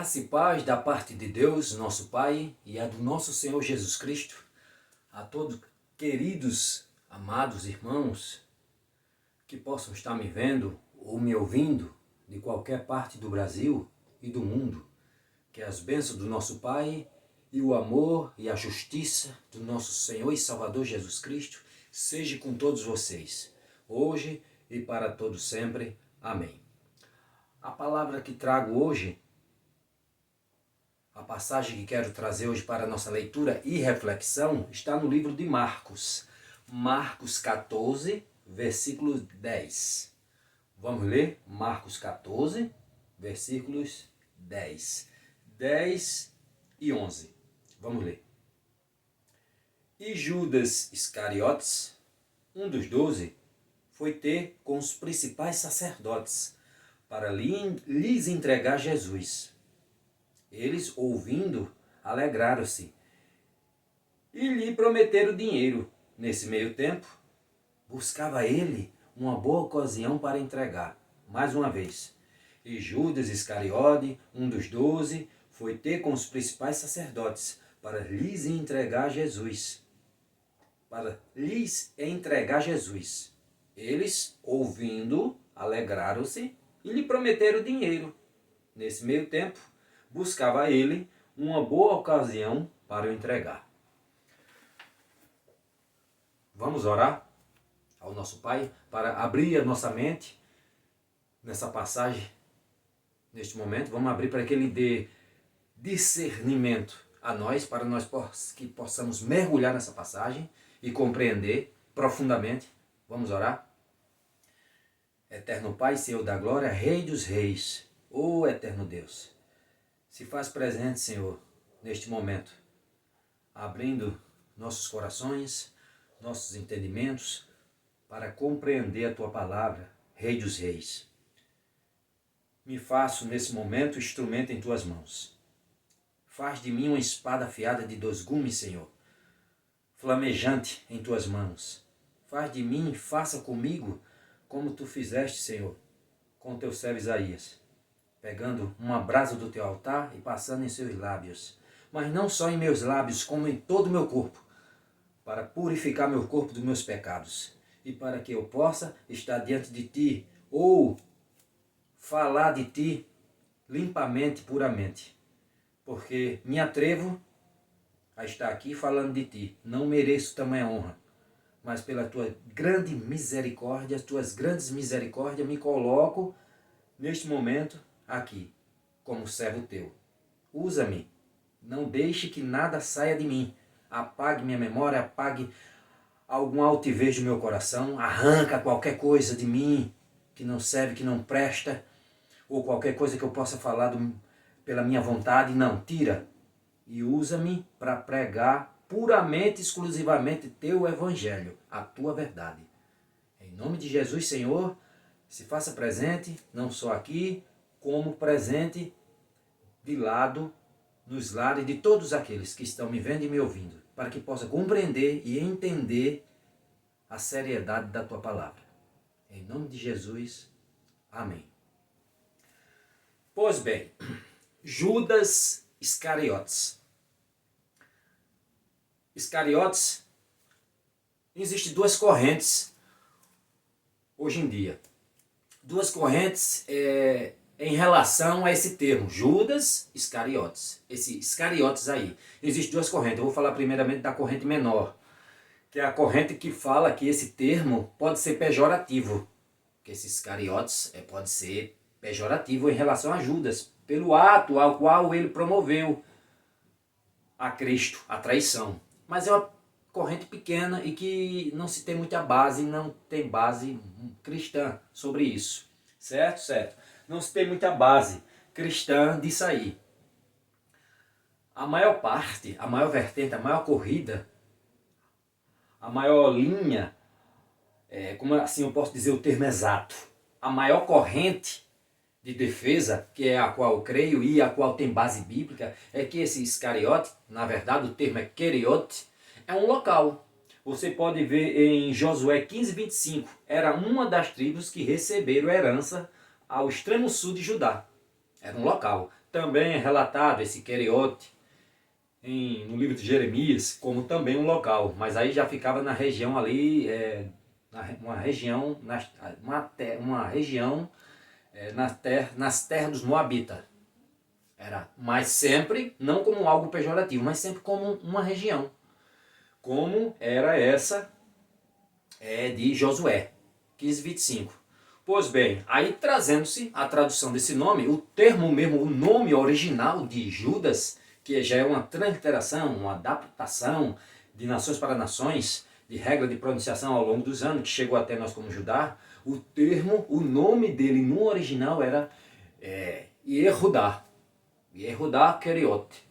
Graça e paz da parte de Deus, nosso Pai, e a do nosso Senhor Jesus Cristo, a todos queridos, amados irmãos, que possam estar me vendo ou me ouvindo de qualquer parte do Brasil e do mundo, que as bênçãos do nosso Pai e o amor e a justiça do nosso Senhor e Salvador Jesus Cristo seja com todos vocês, hoje e para todos sempre. Amém. A palavra que trago hoje, a passagem que quero trazer hoje para a nossa leitura e reflexão está no livro de Marcos. Marcos 14, versículo 10. Vamos ler? Marcos 14, versículos 10. 10 e 11. Vamos ler. E Judas Iscariotes, um dos 12, foi ter com os principais sacerdotes para lhes entregar Jesus. Eles, ouvindo, alegraram-se e lhe prometeram dinheiro. Nesse meio tempo, buscava ele uma boa ocasião para entregar, mais uma vez. E Judas Iscariote, um dos 12, foi ter com os principais sacerdotes para lhes entregar Jesus. Eles, ouvindo, alegraram-se e lhe prometeram dinheiro. Nesse meio tempo, buscava ele uma boa ocasião para o entregar. Vamos orar ao nosso Pai para abrir a nossa mente nessa passagem, neste momento. Vamos abrir para que Ele dê discernimento a nós, para nós que possamos mergulhar nessa passagem e compreender profundamente. Vamos orar? Eterno Pai, Senhor da glória, Rei dos reis, ó eterno Deus, se faz presente, Senhor, neste momento, abrindo nossos corações, nossos entendimentos, para compreender a Tua palavra, Rei dos reis. Me faço, nesse momento, instrumento em Tuas mãos. Faz de mim uma espada afiada de 2 gumes, Senhor, flamejante em Tuas mãos. Faz de mim, faça comigo, como Tu fizeste, Senhor, com Teu servo Isaías, pegando uma brasa do Teu altar e passando em seus lábios, mas não só em meus lábios, como em todo o meu corpo, para purificar meu corpo dos meus pecados, e para que eu possa estar diante de Ti, ou falar de Ti limpamente, puramente, porque me atrevo a estar aqui falando de Ti, não mereço tamanha honra, mas pela Tua grande misericórdia, Tuas grandes misericórdias, me coloco neste momento aqui, como servo Teu. Usa-me, não deixe que nada saia de mim, apague minha memória, apague algum altivez do meu coração, arranca qualquer coisa de mim que não serve, que não presta, ou qualquer coisa que eu possa falar pela minha vontade, não, tira. E usa-me para pregar puramente, exclusivamente Teu Evangelho, a Tua verdade. Em nome de Jesus, Senhor, se faça presente, não só aqui, como presente de lado, nos lares de todos aqueles que estão me vendo e me ouvindo, para que possa compreender e entender a seriedade da Tua palavra. Em nome de Jesus, amém. Pois bem, Judas Iscariotes. Iscariotes, existem 2 correntes hoje em dia. 2 correntes em relação a esse termo, Judas Iscariotes. Esse Iscariotes aí. Existem 2 correntes. Eu vou falar primeiramente da corrente menor, que é a corrente que fala que esse termo pode ser pejorativo. Que esse Iscariotes pode ser pejorativo em relação a Judas, pelo ato ao qual ele promoveu a Cristo, a traição. Mas é uma corrente pequena e que não se tem muita base, não tem base cristã sobre isso. Certo? Certo. Não se tem muita base cristã disso aí. A maior parte, a maior vertente, a maior corrida, a maior linha, como assim eu posso dizer o termo exato, a maior corrente de defesa, que é a qual eu creio e a qual tem base bíblica, é que esse Iscariote, na verdade o termo é Queriote, é um local. Você pode ver em Josué 15, 25, era uma das tribos que receberam herança ao extremo sul de Judá. Era um local. Também é relatado esse Queriote no livro de Jeremias como também um local, mas aí já ficava na região ali, uma região nas terras dos Moabitas. Mas sempre, não como algo pejorativo, mas sempre como uma região. Como era essa de Josué 15:25. Pois bem, aí trazendo-se a tradução desse nome, o termo mesmo, o nome original de Judas, que já é uma transliteração, uma adaptação de nações para nações, de regra de pronunciação ao longo dos anos, que chegou até nós como Judá, o nome dele no original era Yehudá. Yehudá Queriote.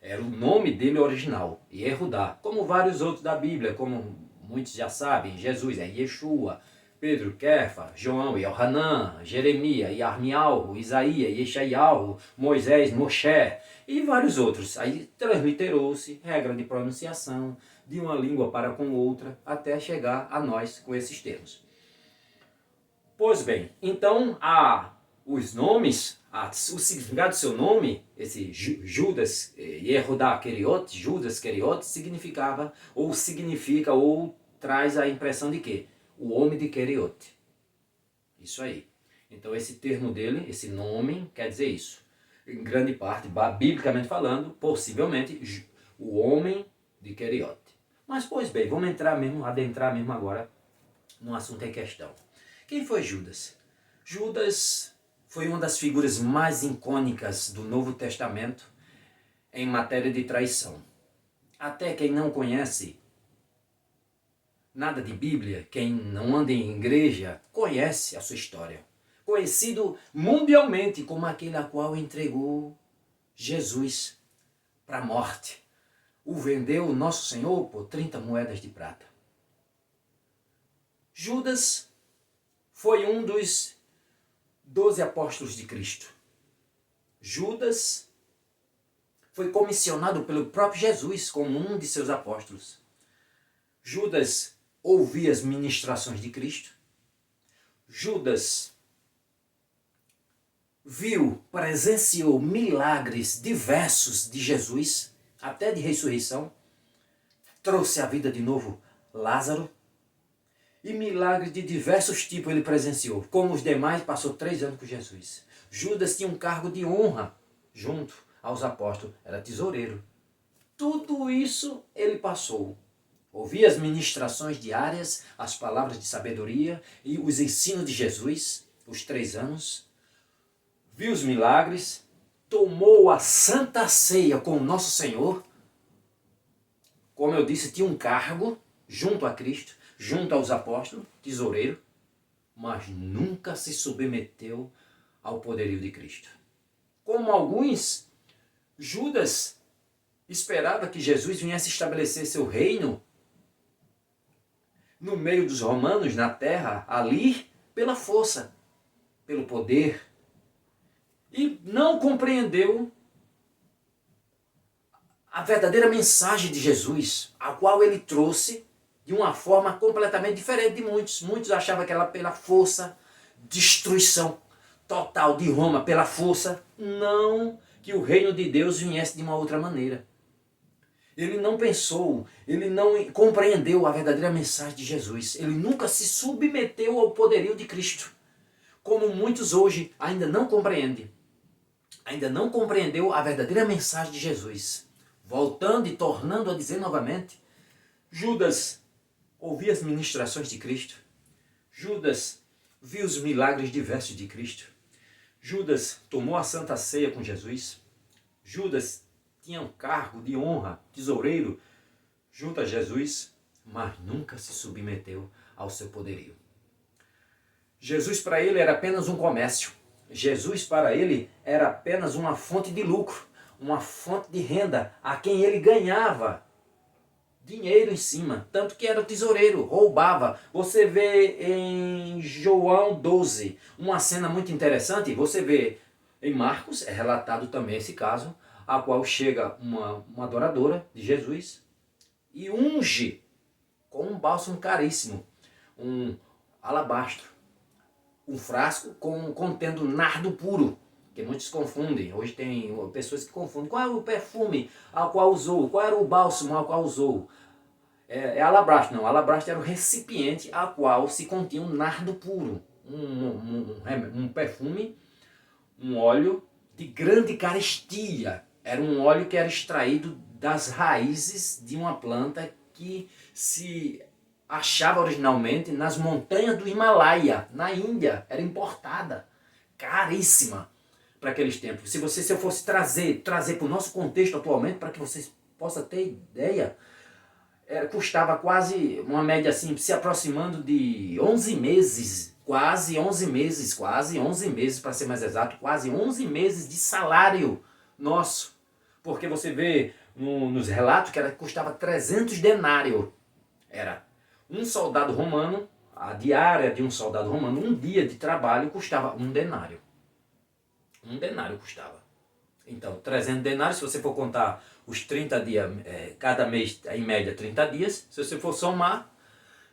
Era o nome dele original, Yehudá. Como vários outros da Bíblia, como muitos já sabem, Jesus é Yeshua, Pedro, Kefa, João, Yohanan, Jeremias, Yarmial, Isaías, Yeshaial, Moisés, Moshe e vários outros. Aí transliterou-se regra de pronunciação de uma língua para com outra até chegar a nós com esses termos. Pois bem, então os nomes, o significado do seu nome, esse Judas, Yehudá Queriote, Judas Queriote, significava, ou significa, ou traz a impressão de quê? O homem de Queriote. Isso aí. Então esse termo dele, esse nome, quer dizer isso. Em grande parte, biblicamente falando, possivelmente, o homem de Queriote. Mas, pois bem, vamos adentrar mesmo agora no assunto em questão. Quem foi Judas? Judas foi uma das figuras mais icônicas do Novo Testamento em matéria de traição. Até quem não conhece nada de Bíblia, quem não anda em igreja, conhece a sua história. Conhecido mundialmente como aquele a qual entregou Jesus para a morte. O vendeu o nosso Senhor por 30 moedas de prata. Judas foi um dos 12 apóstolos de Cristo. Judas foi comissionado pelo próprio Jesus como um de seus apóstolos. Judas ouvia as ministrações de Cristo. Judas presenciou milagres diversos de Jesus, até de ressurreição. Trouxe à vida de novo Lázaro. E milagres de diversos tipos ele presenciou. Como os demais, passou 3 anos com Jesus. Judas tinha um cargo de honra junto aos apóstolos. Era tesoureiro. Tudo isso ele passou. Ouvia as ministrações diárias, as palavras de sabedoria e os ensinos de Jesus, os 3 anos. Viu os milagres, tomou a Santa Ceia com o nosso Senhor. Como eu disse, tinha um cargo junto a Cristo, junto aos apóstolos, tesoureiro, mas nunca se submeteu ao poderio de Cristo. Como alguns, Judas esperava que Jesus viesse estabelecer seu reino no meio dos romanos, na terra, ali, pela força, pelo poder, e não compreendeu a verdadeira mensagem de Jesus, a qual ele trouxe de uma forma completamente diferente de muitos. Muitos achavam que era pela força, destruição total de Roma, pela força. Não que o reino de Deus viesse de uma outra maneira. Ele não pensou, ele não compreendeu a verdadeira mensagem de Jesus. Ele nunca se submeteu ao poderio de Cristo. Como muitos hoje ainda não compreendem. Ainda não compreendeu a verdadeira mensagem de Jesus. Voltando e tornando a dizer novamente, Judas ouvia as ministrações de Cristo. Judas viu os milagres diversos de Cristo. Judas tomou a Santa Ceia com Jesus. Judas tinha um cargo de honra, tesoureiro, junto a Jesus, mas nunca se submeteu ao seu poderio. Jesus para ele era apenas um comércio. Jesus para ele era apenas uma fonte de lucro, uma fonte de renda a quem ele ganhava dinheiro em cima, tanto que era tesoureiro, roubava. Você vê em João 12 uma cena muito interessante. Você vê em Marcos, é relatado também esse caso, a qual chega uma adoradora de Jesus e unge com um bálsamo caríssimo, um alabastro, um frasco contendo nardo puro, Porque muitos confundem. Hoje tem pessoas que confundem. Qual é o perfume ao qual usou? Qual era o bálsamo ao qual usou? É alabastro. Não, alabastro era o recipiente ao qual se continha um nardo puro. Um perfume, um óleo de grande carestia. Era um óleo que era extraído das raízes de uma planta que se achava originalmente nas montanhas do Himalaia, na Índia. Era importada, caríssima para aqueles tempos. Se eu fosse trazer para o nosso contexto atualmente, para que vocês possam ter ideia, custava quase uma média assim, se aproximando de 11 meses, quase 11 meses para ser mais exato, quase 11 meses de salário nosso. Porque você vê nos relatos que custava 300 denários. Era um soldado romano, a diária de um soldado romano, um dia de trabalho custava um denário. Um denário custava. Então, 300 denários, se você for contar os 30 dias, cada mês, em média 30 dias, se você for somar,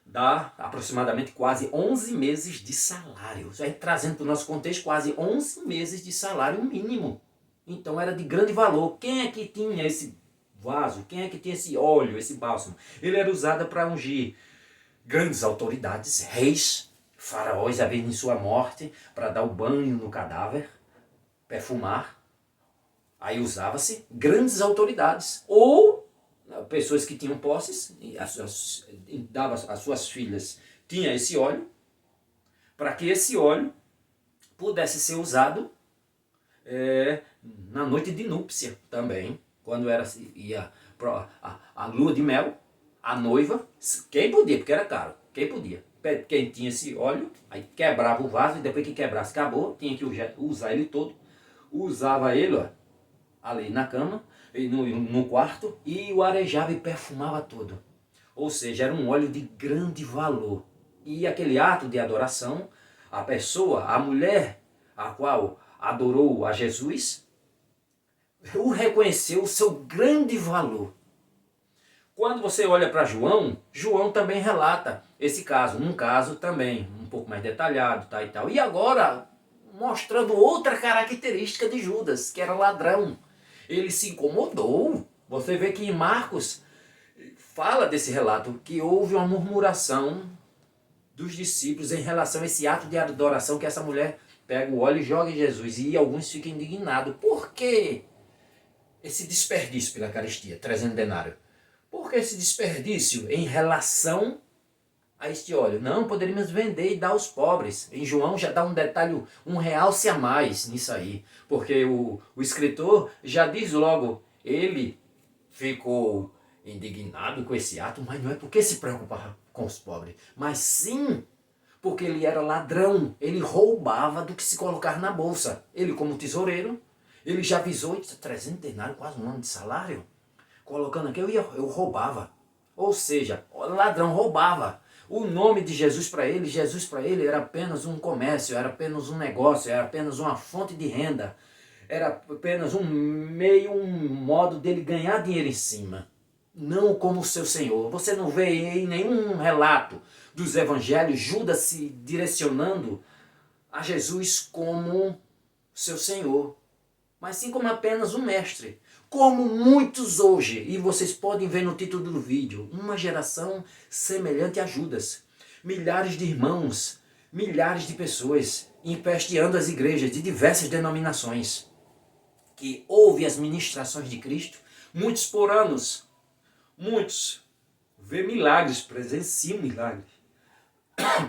dá aproximadamente quase 11 meses de salário. Aí, trazendo para o nosso contexto, quase 11 meses de salário mínimo. Então, era de grande valor. Quem é que tinha esse vaso? Quem é que tinha esse óleo, esse bálsamo? Ele era usado para ungir grandes autoridades, reis, faraós, a ver em sua morte, para dar o banho no cadáver, perfumar. Aí usava-se grandes autoridades ou pessoas que tinham posses, dava às suas filhas, tinha esse óleo, para que esse óleo pudesse ser usado na noite de núpcia também, quando ia a lua de mel, a noiva, quem podia, porque era caro, quem podia. Quem tinha esse óleo, aí quebrava o vaso, e depois que quebrasse, acabou, tinha que usar ele todo, usava ele, ó, ali na cama, no quarto, e o arejava e perfumava todo. Ou seja, era um óleo de grande valor. E aquele ato de adoração, a pessoa, a mulher, a qual adorou a Jesus, o reconheceu o seu grande valor. Quando você olha para João, João também relata esse caso, um caso também um pouco mais detalhado, tá, e tal. E agora, mostrando outra característica de Judas, que era ladrão. Ele se incomodou. Você vê que em Marcos fala desse relato, que houve uma murmuração dos discípulos em relação a esse ato de adoração que essa mulher pega o óleo e joga em Jesus. E alguns ficam indignados. Por que esse desperdício pela Eucaristia, 300 denários? Por que esse desperdício em relação a este óleo? Não, poderíamos vender e dar aos pobres. Em João já dá um detalhe, um realce a mais nisso aí. Porque o escritor já diz logo, ele ficou indignado com esse ato, mas não é porque se preocupava com os pobres, mas sim porque ele era ladrão, ele roubava do que se colocar na bolsa. Ele, como tesoureiro, ele já avisou, 300 denários, quase um ano de salário, colocando aqui, eu roubava. Ou seja, o ladrão roubava. O nome de Jesus para ele era apenas um comércio, era apenas um negócio, era apenas uma fonte de renda, era apenas um meio, um modo dele ganhar dinheiro em cima. Não como seu Senhor. Você não vê em nenhum relato dos evangelhos Judas se direcionando a Jesus como seu Senhor, mas sim como apenas um mestre. Como muitos hoje, e vocês podem ver no título do vídeo, uma geração semelhante a Judas. Milhares de irmãos, milhares de pessoas empesteando as igrejas de diversas denominações, que ouvem as ministrações de Cristo, muitos por anos, muitos vê milagres, presenciam milagres.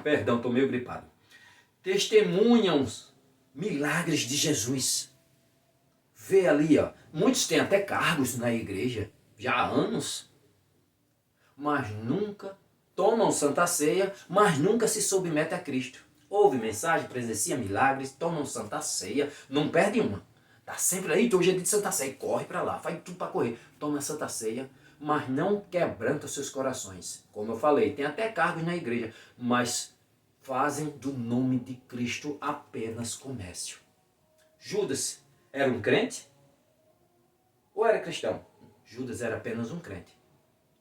Perdão, estou meio gripado. Testemunham milagres de Jesus. Vê ali, ó, muitos têm até cargos na igreja, já há anos, mas nunca tomam Santa Ceia, mas nunca se submetem a Cristo. Ouve mensagem, presencia milagres, tomam Santa Ceia, não perde uma. Tá sempre aí, hoje é dia de Santa Ceia, corre para lá, faz tudo para correr, toma Santa Ceia, mas não quebranta os seus corações. Como eu falei, tem até cargos na igreja, mas fazem do nome de Cristo apenas comércio. Judas era um crente? Ou era cristão? Judas era apenas um crente.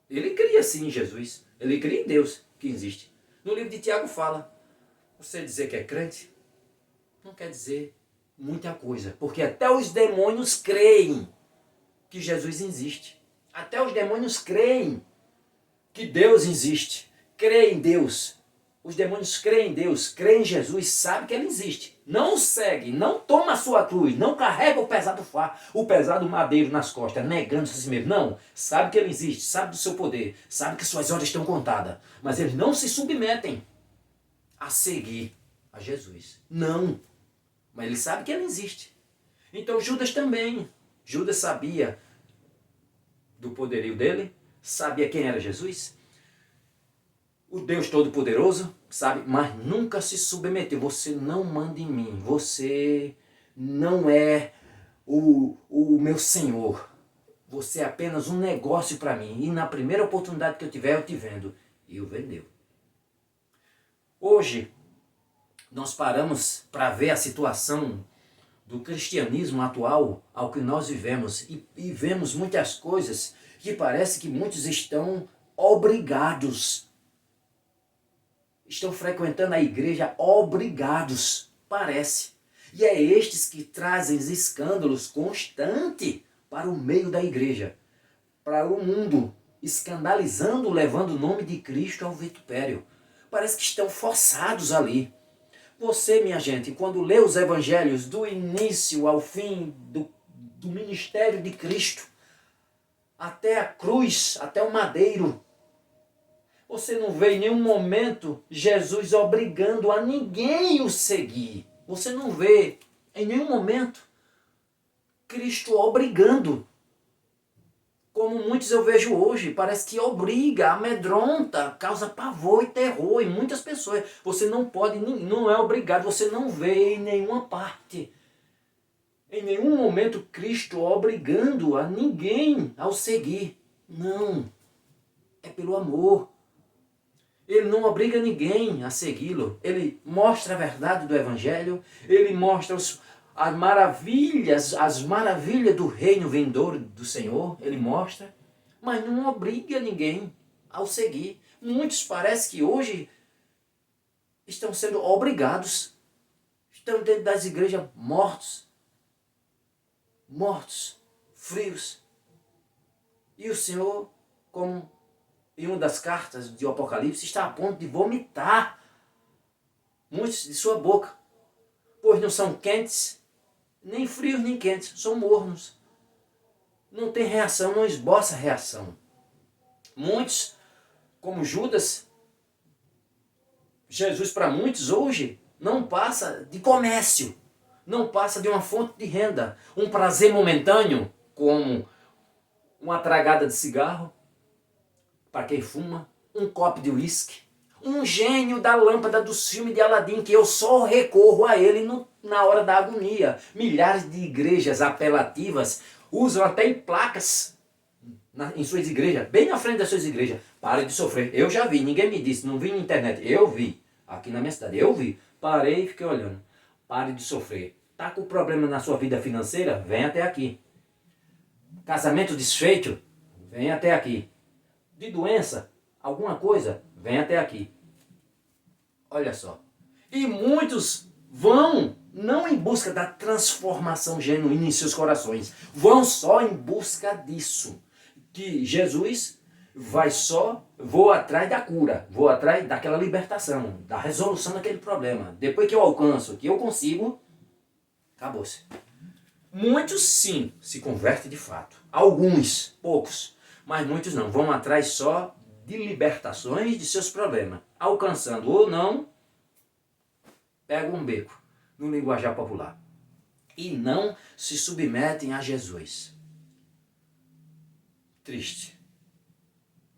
Ele cria sim em Jesus. Ele cria em Deus que existe. No livro de Tiago fala, você dizer que é crente, não quer dizer muita coisa. Porque até os demônios creem que Jesus existe. Até os demônios creem que Deus existe. Creem em Deus. Os demônios creem em Deus, creem em Jesus, sabem que Ele existe. Não segue, não toma a sua cruz, não carrega o pesado madeiro nas costas, negando-se a si mesmo. Não, sabe que Ele existe, sabe do seu poder, sabe que suas horas estão contadas. Mas eles não se submetem a seguir a Jesus. Não. Mas ele sabe que Ele existe. Então Judas também. Judas sabia do poderio dele, sabia quem era Jesus. O Deus Todo-Poderoso, sabe? Mas nunca se submeteu. Você não manda em mim. Você não é o meu Senhor. Você é apenas um negócio para mim. E na primeira oportunidade que eu tiver, eu te vendo. E o vendeu. Hoje, nós paramos para ver a situação do cristianismo atual ao que nós vivemos. E vemos muitas coisas que parece que muitos estão obrigados. Estão frequentando a igreja obrigados, parece. E é estes que trazem escândalos constantes para o meio da igreja, para o mundo, escandalizando, levando o nome de Cristo ao vitupério. Parece que estão forçados ali. Você, minha gente, quando lê os evangelhos do início ao fim do ministério de Cristo, até a cruz, até o madeiro, você não vê em nenhum momento Jesus obrigando a ninguém o seguir. Você não vê em nenhum momento Cristo obrigando. Como muitos eu vejo hoje, parece que obriga, amedronta, causa pavor e terror em muitas pessoas. Você não pode, não é obrigado, você não vê em nenhuma parte. Em nenhum momento Cristo obrigando a ninguém ao seguir. Não, é pelo amor. Ele não obriga ninguém a segui-lo. Ele mostra a verdade do Evangelho. Ele mostra as maravilhas do reino vindouro do Senhor. Ele mostra. Mas não obriga ninguém ao seguir. Muitos parece que hoje estão sendo obrigados. Estão dentro das igrejas mortos. Mortos. Frios. E o Senhor, como em uma das cartas de Apocalipse, está a ponto de vomitar muitos de sua boca, pois não são quentes, nem frios nem quentes, são mornos. Não tem reação, não esboça reação. Muitos, como Judas, Jesus para muitos hoje não passa de comércio, não passa de uma fonte de renda, um prazer momentâneo, como uma tragada de cigarro, para quem fuma, um copo de uísque, um gênio da lâmpada dos filmes de Aladim, que eu só recorro a ele na hora da agonia. Milhares de igrejas apelativas usam até em placas em suas igrejas, bem na frente das suas igrejas. Pare de sofrer. Eu já vi, ninguém me disse, não vi na internet. Eu vi, aqui na minha cidade, eu vi. Parei e fiquei olhando. Pare de sofrer. Tá com problema na sua vida financeira? Vem até aqui. Casamento desfeito? Vem até aqui. De doença, alguma coisa, vem até aqui. Olha só. E muitos vão não em busca da transformação genuína em seus corações. Vão só em busca disso. Que Jesus vou atrás da cura, vou atrás daquela libertação, da resolução daquele problema. Depois que eu alcanço, que eu consigo, acabou-se. Muitos sim se convertem de fato. Alguns, poucos. Mas muitos não, vão atrás só de libertações de seus problemas. Alcançando ou não, pegam um beco, no linguajar popular. E não se submetem a Jesus. Triste.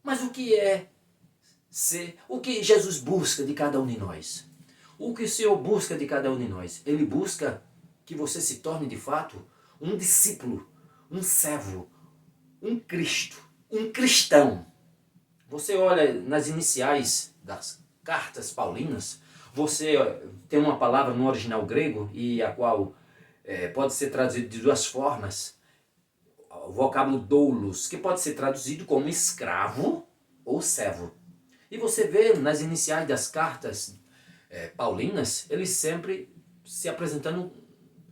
Mas o que é ser? O que Jesus busca de cada um de nós? O que o Senhor busca de cada um de nós? Ele busca que você se torne de fato um discípulo, um servo, um Cristo. Um cristão. Você olha nas iniciais das cartas paulinas, você tem uma palavra no original grego, e a qual pode ser traduzida de duas formas. O vocábulo doulos, que pode ser traduzido como escravo ou servo. E você vê nas iniciais das cartas paulinas, eles sempre se apresentando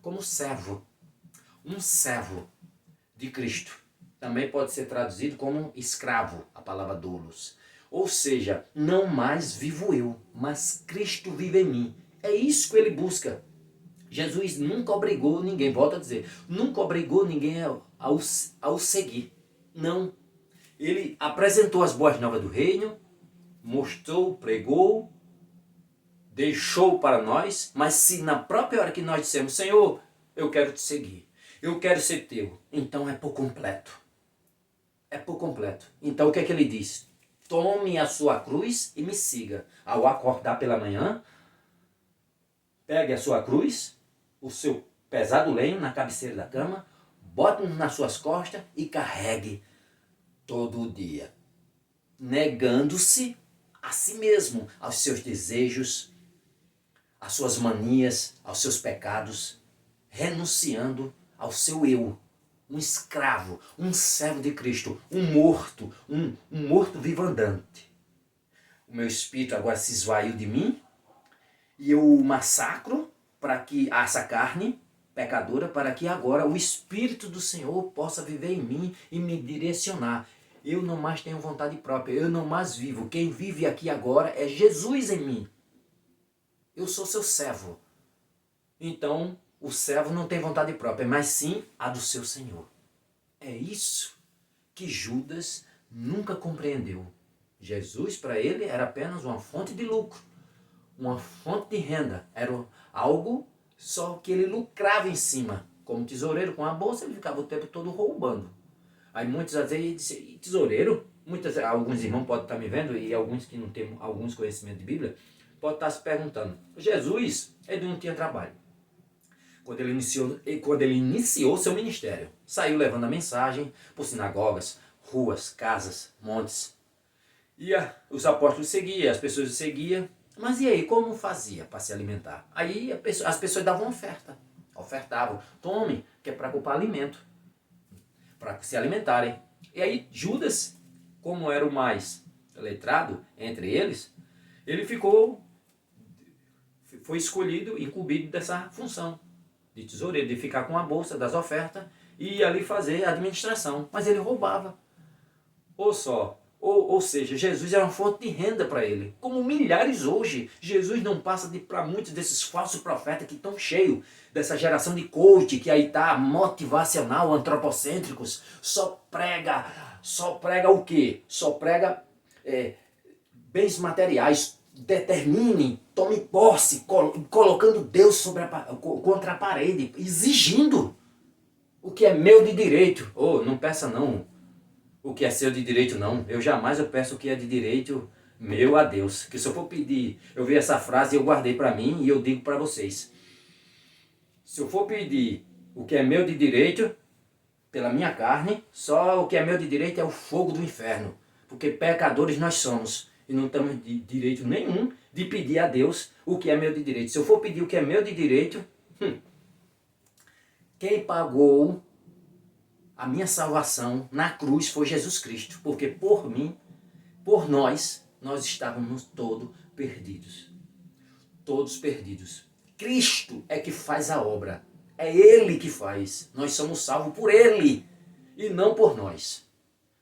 como servo. Um servo de Cristo. Também pode ser traduzido como escravo, a palavra doulos. Ou seja, não mais vivo eu, mas Cristo vive em mim. É isso que ele busca. Jesus nunca obrigou ninguém, volto a dizer, nunca obrigou ninguém ao seguir. Não. Ele apresentou as boas novas do reino, mostrou, pregou, deixou para nós, mas se na própria hora que nós dissemos, Senhor, eu quero te seguir, eu quero ser teu, então é por completo. É por completo. Então o que é que ele diz? Tome a sua cruz e me siga. Ao acordar pela manhã, pegue a sua cruz, o seu pesado lenho na cabeceira da cama, bote nas suas costas e carregue todo o dia. Negando-se a si mesmo, aos seus desejos, às suas manias, aos seus pecados, renunciando ao seu eu. Um escravo, um servo de Cristo, um morto vivo andante. O meu espírito agora se esvaiu de mim e eu o massacro para que essa carne pecadora, para que agora o Espírito do Senhor possa viver em mim e me direcionar. Eu não mais tenho vontade própria, eu não mais vivo. Quem vive aqui agora é Jesus em mim. Eu sou seu servo. Então, o servo não tem vontade própria, mas sim a do seu Senhor. É isso que Judas nunca compreendeu. Jesus, para ele, era apenas uma fonte de lucro, uma fonte de renda. Era algo só que ele lucrava em cima. Como tesoureiro com a bolsa, ele ficava o tempo todo roubando. Aí muitas vezes dizem, tesoureiro? Alguns irmãos podem estar me vendo, e alguns que não têm alguns conhecimentos de Bíblia, podem estar se perguntando, Jesus, ele não tinha trabalho. Quando ele iniciou seu ministério, saiu levando a mensagem por sinagogas, ruas, casas, montes. E os apóstolos seguiam, as pessoas seguiam. Mas e aí, como fazia para se alimentar? Aí as pessoas davam ofertavam. Tome, que é para ocupar alimento, para se alimentarem. E aí Judas, como era o mais letrado entre eles, ele foi escolhido, incumbido dessa função de tesoureiro, de ficar com a bolsa das ofertas e ir ali fazer a administração. Mas ele roubava. Ou seja, Jesus era uma fonte de renda para ele. Como milhares hoje, Jesus não passa para muitos desses falsos profetas que estão cheios dessa geração de coach, que aí está motivacional, antropocêntricos, só prega o quê? Só prega bens materiais. Determine, tome posse, colocando Deus contra a parede, exigindo o que é meu de direito. Não peça não o que é seu de direito não. Eu peço o que é de direito meu a Deus. Que se eu for pedir, eu vi essa frase e eu guardei para mim e eu digo para vocês. Se eu for pedir o que é meu de direito pela minha carne, só o que é meu de direito é o fogo do inferno. Porque pecadores nós somos e não temos de direito nenhum de pedir a Deus o que é meu de direito. Se eu for pedir o que é meu de direito, quem pagou a minha salvação na cruz foi Jesus Cristo, porque por mim, por nós estávamos todos perdidos. Todos perdidos. Cristo é que faz a obra. É Ele que faz. Nós somos salvos por Ele e não por nós.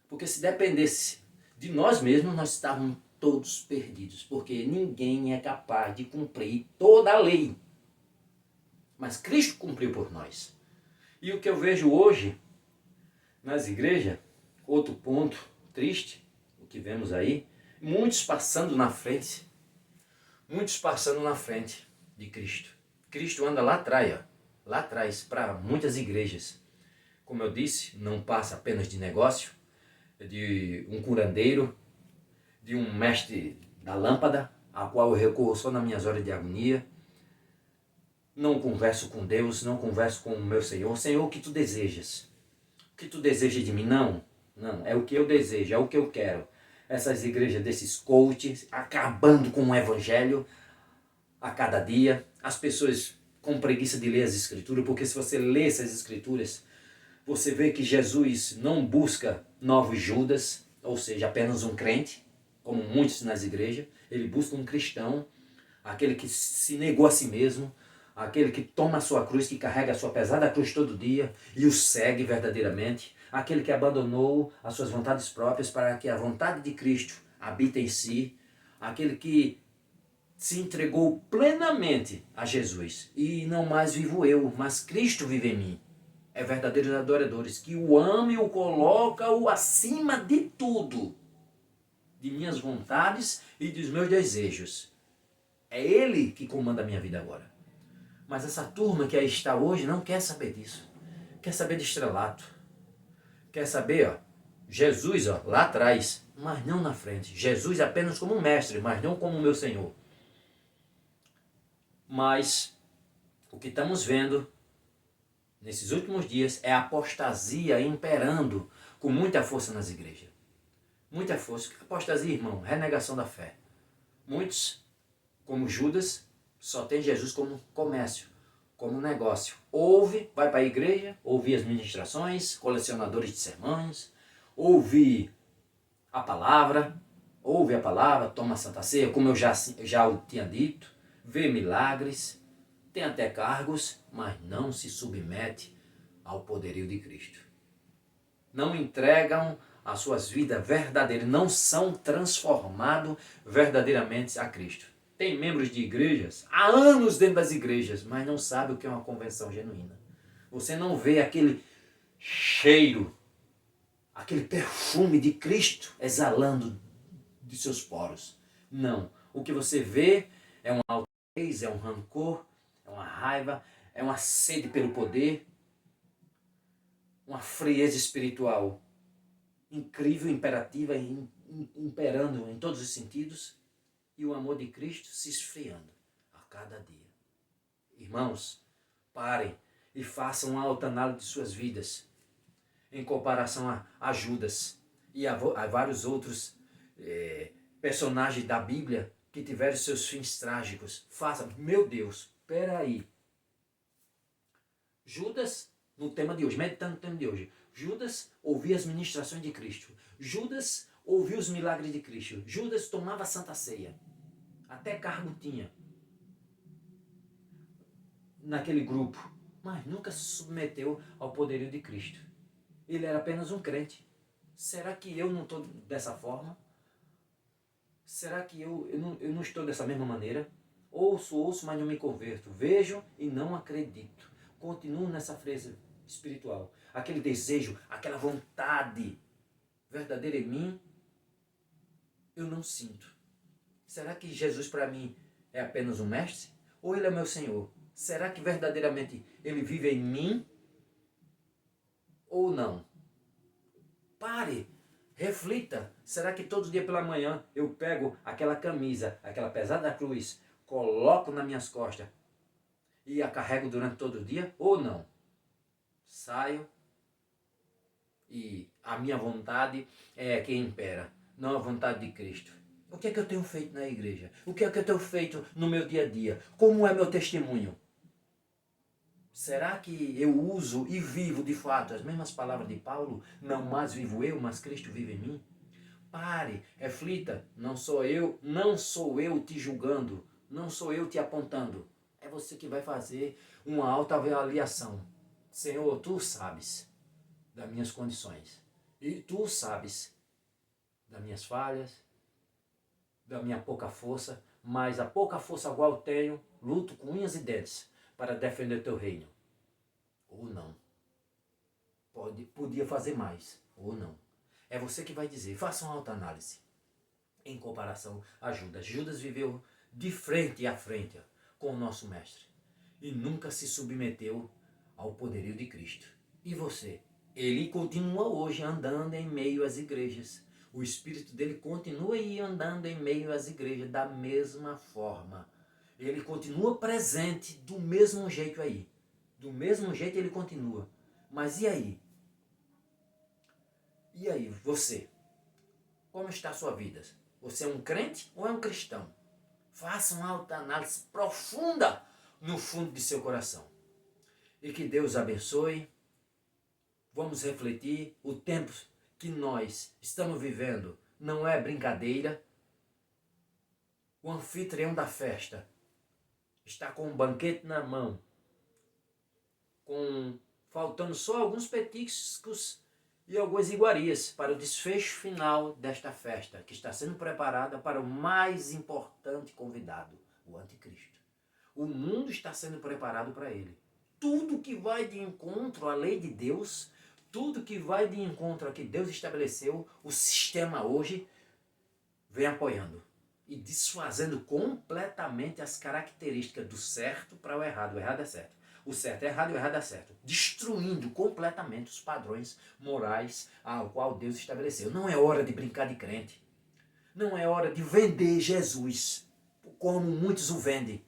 Porque se dependesse de nós mesmos, nós estávamos todos perdidos. Porque ninguém é capaz de cumprir toda a lei. Mas Cristo cumpriu por nós. E o que eu vejo hoje nas igrejas, outro ponto triste, o que vemos aí, muitos passando na frente de Cristo. Cristo anda lá atrás, para muitas igrejas. Como eu disse, não passa apenas de negócio, de um curandeiro, de um mestre da lâmpada, a qual eu recorro só nas minhas horas de agonia. Não converso com Deus, não converso com o meu Senhor. Senhor, o que tu desejas? O que tu desejas de mim? Não, é o que eu desejo, é o que eu quero. Essas igrejas desses coaches, acabando com o evangelho a cada dia. As pessoas com preguiça de ler as escrituras, porque se você lê essas escrituras, você vê que Jesus não busca novos Judas, ou seja, apenas um crente, como muitos nas igrejas. Ele busca um cristão, aquele que se negou a si mesmo, aquele que toma a sua cruz, que carrega a sua pesada cruz todo dia e o segue verdadeiramente, aquele que abandonou as suas vontades próprias para que a vontade de Cristo habite em si, aquele que se entregou plenamente a Jesus. E não mais vivo eu, mas Cristo vive em mim. É verdadeiros adoradores que o amam e o colocam acima de tudo, de minhas vontades e dos meus desejos. É Ele que comanda a minha vida agora. Mas essa turma que aí está hoje não quer saber disso. Quer saber de estrelato. Quer saber, ó, Jesus, ó, lá atrás, mas não na frente. Jesus apenas como um mestre, mas não como meu Senhor. Mas o que estamos vendo nesses últimos dias é a apostasia imperando com muita força nas igrejas. Muita força. Apostasia, irmão, renegação da fé. Muitos, como Judas, só tem Jesus como comércio, como negócio. Ouve, vai para a igreja, ouvir as ministrações, colecionadores de sermões, ouve a palavra, toma a Santa Ceia, como eu já o tinha dito, vê milagres, tem até cargos, mas não se submete ao poderio de Cristo. Não entregam as suas vidas verdadeiras, não são transformados verdadeiramente a Cristo. Tem membros de igrejas, há anos dentro das igrejas, mas não sabe o que é uma conversão genuína. Você não vê aquele cheiro, aquele perfume de Cristo exalando de seus poros. Não. O que você vê é uma altivez, é um rancor, é uma raiva, é uma sede pelo poder, uma frieza espiritual incrível, imperativa, imperando em todos os sentidos, e o amor de Cristo se esfriando a cada dia. Irmãos, parem e façam uma autoanálise de suas vidas em comparação a Judas e a vários outros personagens da Bíblia que tiveram seus fins trágicos. Faça, meu Deus, peraí. Judas, no tema de hoje, meditando no tema de hoje, Judas ouvia as ministrações de Cristo. Judas ouvia os milagres de Cristo. Judas tomava a Santa Ceia. Até cargo tinha naquele grupo, mas nunca se submeteu ao poderio de Cristo. Ele era apenas um crente. Será que eu não estou dessa forma? Será que eu não estou dessa mesma maneira? Ouço, mas não me converto. Vejo e não acredito. Continuo nessa frieza espiritual. Aquele desejo, aquela vontade verdadeira em mim, eu não sinto. Será que Jesus para mim é apenas um mestre? Ou Ele é meu Senhor? Será que verdadeiramente Ele vive em mim? Ou não? Pare, reflita. Será que todo dia pela manhã eu pego aquela camisa, aquela pesada cruz, coloco nas minhas costas e a carrego durante todo o dia? Ou não? Saio e a minha vontade é quem impera, não a vontade de Cristo. O que é que eu tenho feito na igreja? O que é que eu tenho feito no meu dia a dia? Como é meu testemunho? Será que eu uso e vivo de fato as mesmas palavras de Paulo? Não mais vivo eu, mas Cristo vive em mim? Pare, reflita. Não sou eu te julgando. Não sou eu te apontando. É você que vai fazer uma autoavaliação. Senhor, tu sabes das minhas condições. E tu sabes das minhas falhas, da minha pouca força, mas a pouca força qual eu tenho, luto com unhas e dentes para defender o teu reino. Ou não. Podia fazer mais, ou não. É você que vai dizer. Faça uma autoanálise. Em comparação a Judas. Judas viveu de frente a frente com o nosso mestre. E nunca se submeteu ao poderio de Cristo. E você? Ele continua hoje andando em meio às igrejas. O espírito dele continua aí andando em meio às igrejas da mesma forma. Ele continua presente do mesmo jeito aí. Do mesmo jeito ele continua. Mas e aí? E aí, você? Como está a sua vida? Você é um crente ou é um cristão? Faça uma autoanálise profunda no fundo de seu coração. E que Deus abençoe. Vamos refletir. O tempo que nós estamos vivendo não é brincadeira. O anfitrião da festa está com um banquete na mão, faltando só alguns petiscos e algumas iguarias para o desfecho final desta festa, que está sendo preparada para o mais importante convidado, o anticristo. O mundo está sendo preparado para ele. Tudo que vai de encontro à lei de Deus, tudo que vai de encontro a que Deus estabeleceu, o sistema hoje vem apoiando e desfazendo completamente as características do certo para o errado. O errado é certo. O certo é errado e o errado é certo. Destruindo completamente os padrões morais ao qual Deus estabeleceu. Não é hora de brincar de crente. Não é hora de vender Jesus como muitos o vendem.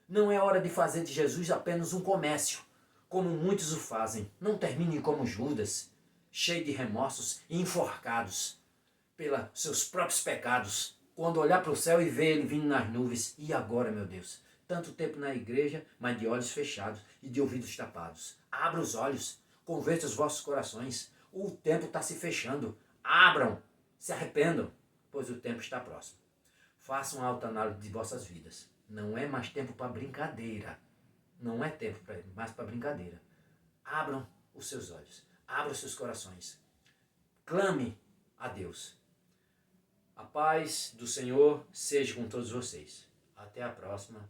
Não é hora de fazer de Jesus apenas um comércio, como muitos o fazem. Não termine como Judas, cheio de remorsos e enforcados pelos seus próprios pecados, quando olhar para o céu e ver ele vindo nas nuvens. E agora, meu Deus? Tanto tempo na igreja, mas de olhos fechados e de ouvidos tapados. Abra os olhos, converta os vossos corações. O tempo está se fechando. Abram, se arrependam, pois o tempo está próximo. Façam a autoanálise de vossas vidas. Não é mais tempo para brincadeira. Não é tempo mais para brincadeira. Abram os seus olhos. Abram os seus corações. Clame a Deus. A paz do Senhor seja com todos vocês. Até a próxima.